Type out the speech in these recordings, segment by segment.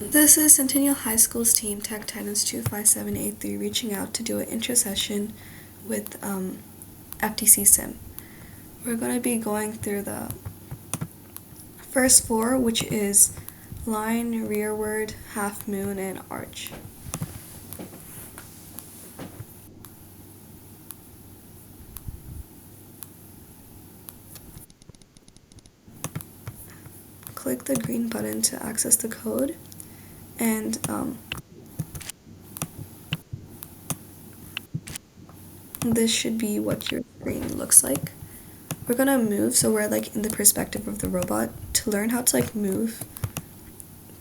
This is Centennial High School's team, Tech Titans 25783, reaching out to do an intro session with FTCSIM. We're going to be going through the first four, which is line, rearward, half moon, and arch. Click the green button to access the code, and this should be what your screen looks like. We're gonna move, so we're like in the perspective of the robot. To learn how to like move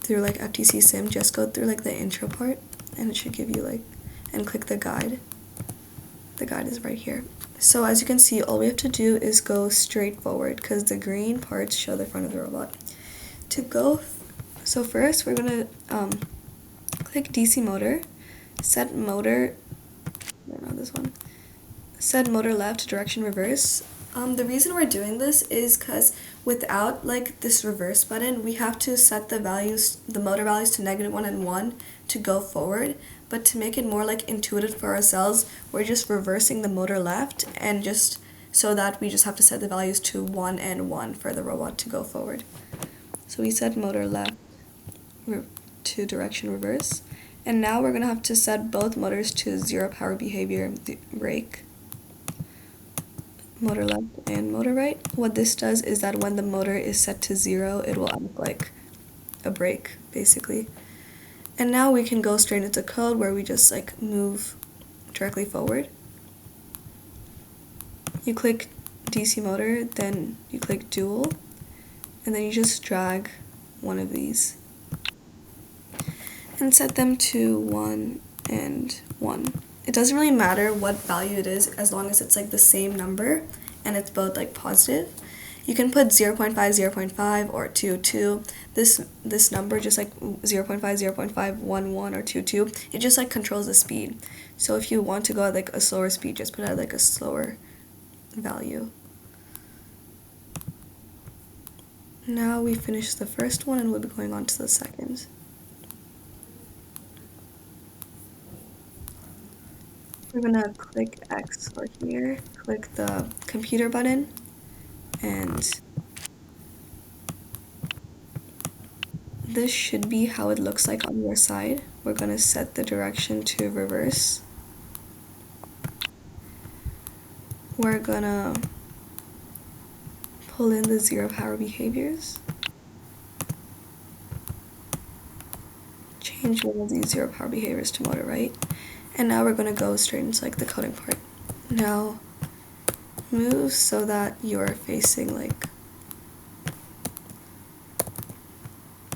through like FTC Sim, just go through like the intro part, and it should give you like, and click the guide. The guide is right here. So as you can see, all we have to do is go straight forward because the green parts show the front of the robot. To go, so first we're gonna click DC motor, set motor, no, not this one, set motor left, direction reverse. The reason we're doing this is because without like this reverse button, we have to set the values, the motor values to -1 and 1 to go forward. But to make it more like intuitive for ourselves, we're just reversing the motor left and just so that we just have to set the values to 1 and 1 for the robot to go forward. So we set motor left to direction reverse. And now we're going to have to set both motors to 0 power behavior brake. Motor left and motor right. What this does is that when the motor is set to 0, it will act like a brake, basically. And now we can go straight into code where we just like move directly forward. You click DC motor, then you click dual, and then you just drag one of these and set them to 1 and 1. It doesn't really matter what value it is as long as it's like the same number and it's both like positive. You can put 0.5, 0.5, or 2, 2. This number, just like 0.5, 0.5, 1, 1, or 2, 2, it just like controls the speed. So if you want to go at like a slower speed, just put out like a slower value. Now we finished the first one and we'll be going on to the second. We're gonna click X or here, click the computer button, and this should be how it looks like on your side. We're gonna set the direction to reverse. We're gonna pull in the 0 power behaviors. Change one of these 0 power behaviors to motor right. And now we're gonna go straight into like the coding part. Now move so that you're facing like,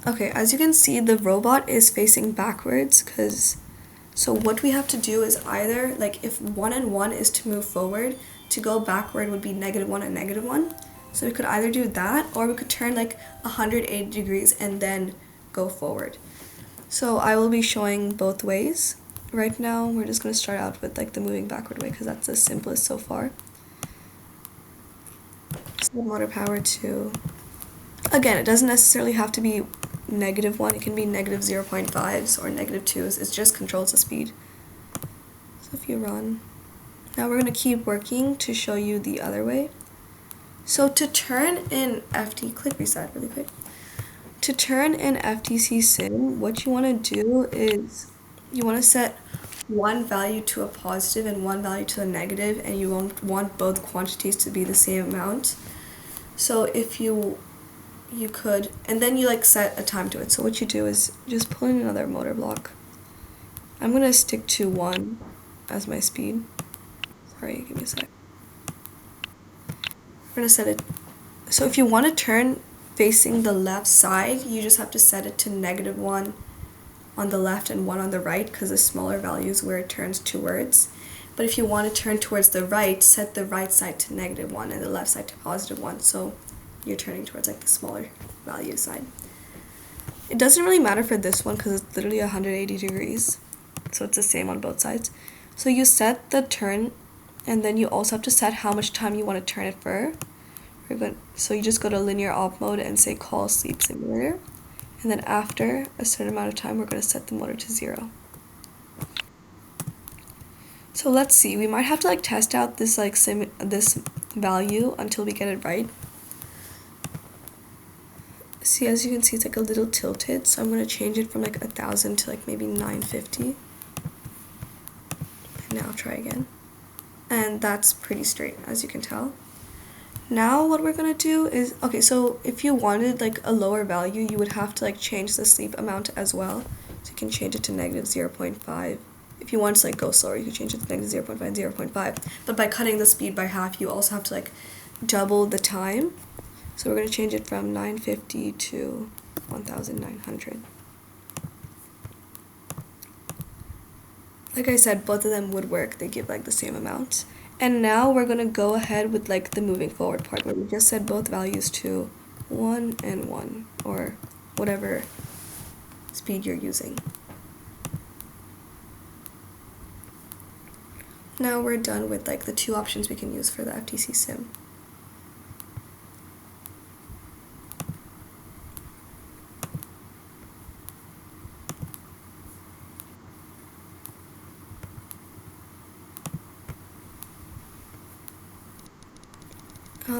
okay, as you can see, the robot is facing backwards so what we have to do is either, like if 1 and 1 is to move forward, to go backward would be -1 and -1. So we could either do that or we could turn like 180 degrees and then go forward. So I will be showing both ways. Right now, we're just going to start out with like the moving backward way because that's the simplest so far. Set motor power to, again, it doesn't necessarily have to be -1, it can be -0.5s or -2s, it just controls the speed. So if you run, now we're going to keep working to show you the other way. So to turn in click reset really quick. To turn in FTC Sim, what you want to do is you want to set one value to a positive and one value to a negative, and you won't want both quantities to be the same amount. So if you could, and then you like set a time to it. So what you do is just pull in another motor block. I'm going to stick to 1 as my speed. Sorry, give me a sec. We're going to set it, so if you want to turn facing the left side, you just have to set it to -1 on the left and 1 on the right because the smaller values where it turns towards. But if you want to turn towards the right, set the right side to -1 and the left side to +1, so you're turning towards like the smaller value side. It doesn't really matter for this one because it's literally 180 degrees, so it's the same on both sides. So you set the turn, and then you also have to set how much time you want to turn it for. So you just go to linear op mode and say call sleep simulator, and then after a certain amount of time we're going to set the motor to 0. So let's see, we might have to like test out this like this value until we get it right. See, as you can see, it's like a little tilted, so I'm going to change it from like 1,000 to like maybe 950. And now try again. And that's pretty straight, as you can tell. Now what we're going to do is, okay, so if you wanted like a lower value, you would have to like change the sleep amount as well. So you can change it to negative 0.5. If you want to like go slower, you can change it to negative 0.5 and 0.5. But by cutting the speed by half, you also have to like double the time. So we're going to change it from 950 to 1,900. Like I said, both of them would work. They give like the same amount. And now we're going to go ahead with like the moving forward part where we just set both values to 1 and 1, or whatever speed you're using. Now we're done with like the two options we can use for the FTCSIM.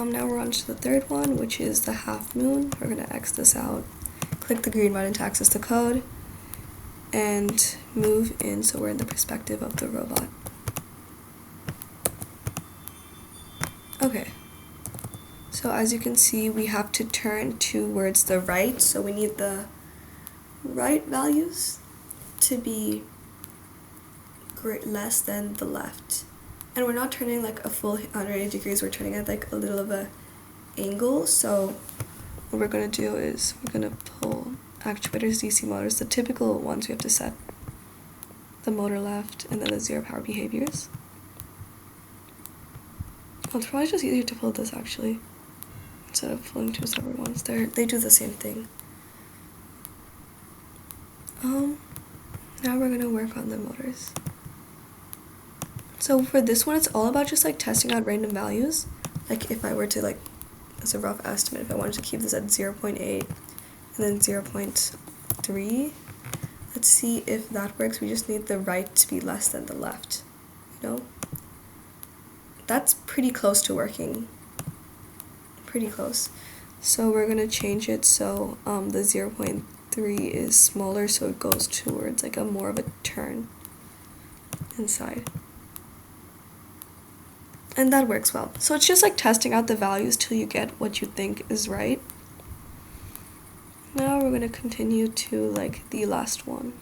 Now we're on to the third one, which is the half moon. We're going to X this out, click the green button to access the code, and move in so we're in the perspective of the robot. Okay, so as you can see, we have to turn towards the right, so we need the right values to be less than the left. And we're not turning like a full 180 degrees, we're turning at like a little of a angle. So what we're going to do is we're going to pull actuators, DC motors, the typical ones we have to set the motor left and then the zero power behaviors. Well, it's probably just easier to pull this actually instead of pulling two separate ones. They do the same thing. Now we're going to work on the motors. So for this one, it's all about just like testing out random values. Like if I were to like, as a rough estimate, if I wanted to keep this at 0.8 and then 0.3, let's see if that works. We just need the right to be less than the left, you know? That's pretty close to working. Pretty close. So we're gonna change it so the 0.3 is smaller, so it goes towards like a more of a turn inside. And that works well. So it's just like testing out the values till you get what you think is right. Now we're going to continue to like the last one.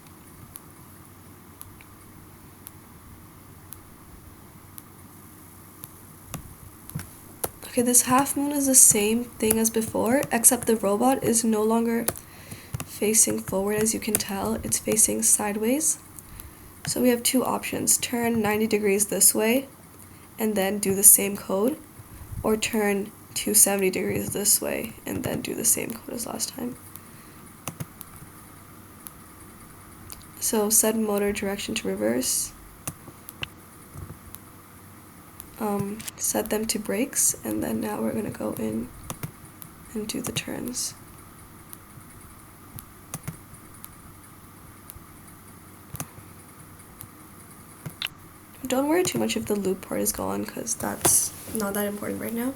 Okay, this half moon is the same thing as before, except the robot is no longer facing forward, as you can tell. It's facing sideways. So we have two options: turn 90 degrees this way and then do the same code, or turn 270 degrees this way and then do the same code as last time. So set motor direction to reverse, set them to brakes, and then now we're going to go in and do the turns. Don't worry too much if the loop part is gone, because that's not that important right now.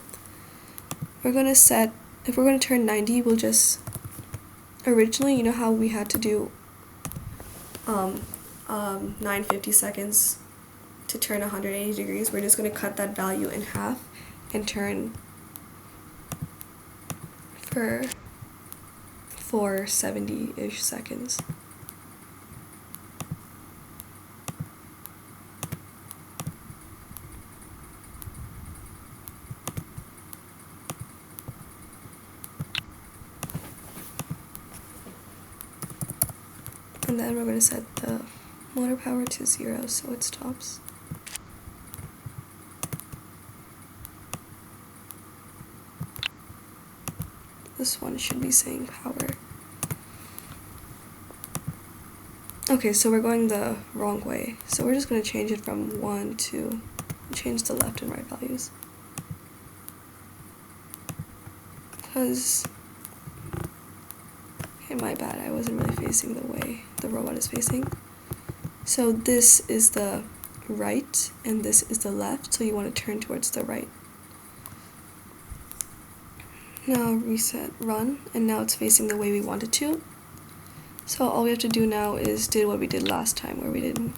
We're going to set, if we're going to turn 90, we'll just, originally, you know how we had to do 950 seconds to turn 180 degrees? We're just going to cut that value in half and turn for 470-ish seconds. And then we're going to set the motor power to 0 so it stops. This one should be saying power. Okay, so we're going the wrong way. So we're just going to change it from 1 to change the left and right values. Because, okay, my bad, I wasn't really facing the way the robot is facing. So this is the right and this is the left, so you want to turn towards the right. Now reset, run, and now it's facing the way we want it to. So all we have to do now is do what we did last time, where we did...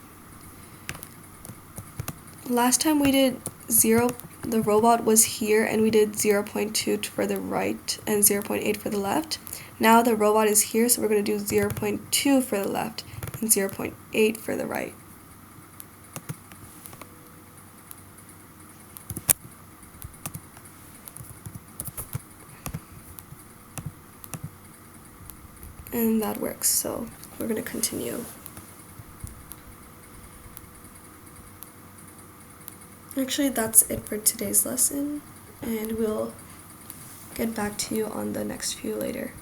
Last time we did 0, the robot was here, and we did 0.2 for the right and 0.8 for the left. Now the robot is here, so we're going to do 0.2 for the left and 0.8 for the right. And that works, so we're going to continue. Actually, that's it for today's lesson, and we'll get back to you on the next few later.